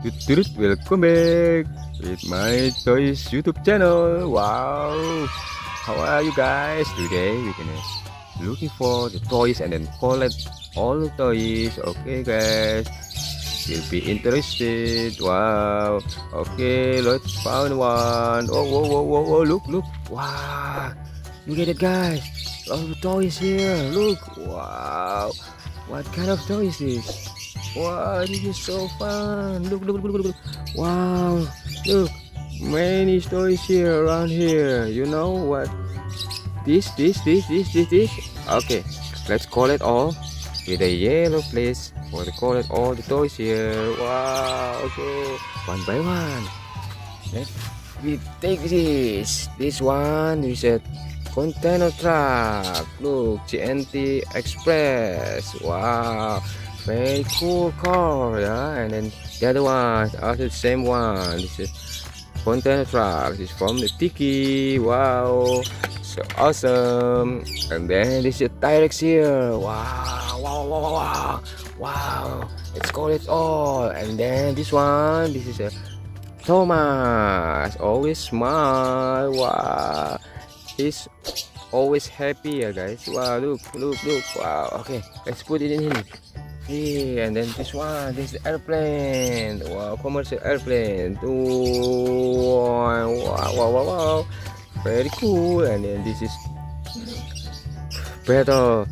Welcome back with my toys YouTube channel. Wow, how are you guys? Today we're gonna looking for the toys and then collect all the toys. Okay, guys, you'll be interested. Wow. Okay, let's find one. Oh, whoa, whoa, whoa, whoa! Look! Wow, look at it, guys. All the toys here. Look! Wow, what kind of toy is this? Wow, this is so fun. Look. Wow, look. Many toys here around here. You know what? This. Okay, let's collect all with a yellow place for the collect all the toys here. Wow, okay. One by one. Let's we take this. This one is a container truck. Look, TNT Express. Wow. Very cool car, yeah. And then the other one, also the same one. This is container truck. This is from the Tiki. Wow, so awesome. And then this is a Tirex here. Wow. Let's call it all. And then this one, this is a Thomas. Always smile. Wow, he's always happy, yeah, guys. Wow, look. Wow. Okay, let's put it in here. And then this one, this is the airplane. Wow, commercial airplane. Wow, very cool. And then this is battle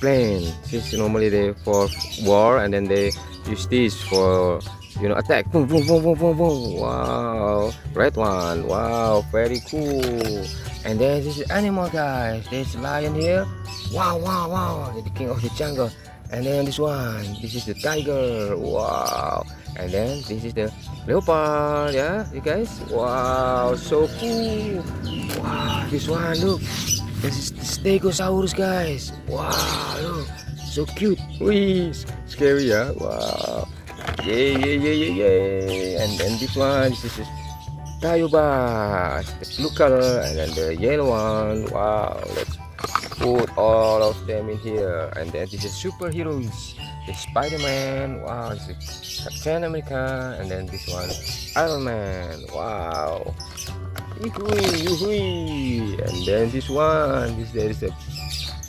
plane. This is normally they for war, and then they use this for attack. Boom. Wow, red one. Wow, very cool. And then this is animal, guys. There's lion here. Wow, the king of the jungle. And then this one, this is the tiger. Wow. And then this is the leopard, yeah, you guys. Wow, so cool. Wow, this one, look, this is the Stegosaurus, guys. Wow, look, so cute. Wee, scary, yeah. Wow. Yeah. And then this one, this is Tayubas, the blue color, and then the yellow one. Wow, let's put all of them in here. And then this is superheroes, the Spider-Man. Wow, this is Captain America. And then this one, Iron Man. Wow, yoo-hoo. And then this one, there is a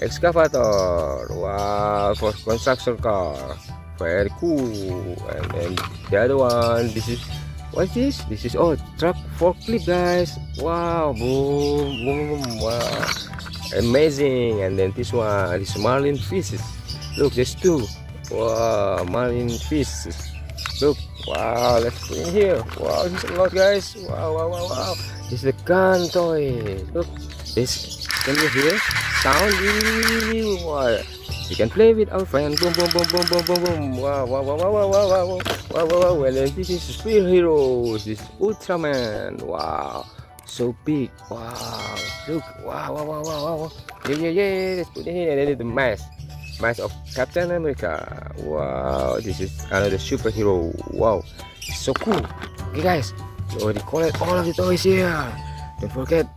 excavator. Wow, for construction car, very cool. And then the other one, this is, what's this? This is truck forklift, guys. Wow, boom. Wow, amazing. And then this one, this marlin fishes. Look, there's two. Wow, marlin fishes. Look, wow, let's put in here. Wow, this is a lot, guys. Wow. This is the gun toy. Look, this, can you hear sound? Wow, you can play with our friend. Boom. Wow. And then this is superheroes. This is Ultraman. Wow, so big. Wow, look. Wow. Yeah. Let's put it in. And then the mask of Captain America. Wow, this is another superhero. Wow, so cool. Okay, guys, we already collect all of the toys here. Don't forget,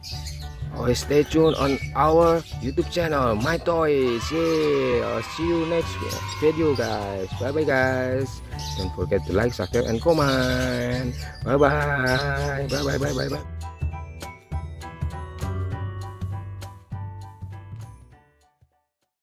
always stay tuned on our YouTube channel, My Toys. Yeah, I'll see you next video, guys. Bye, guys. Don't forget to like, subscribe, and comment. Bye.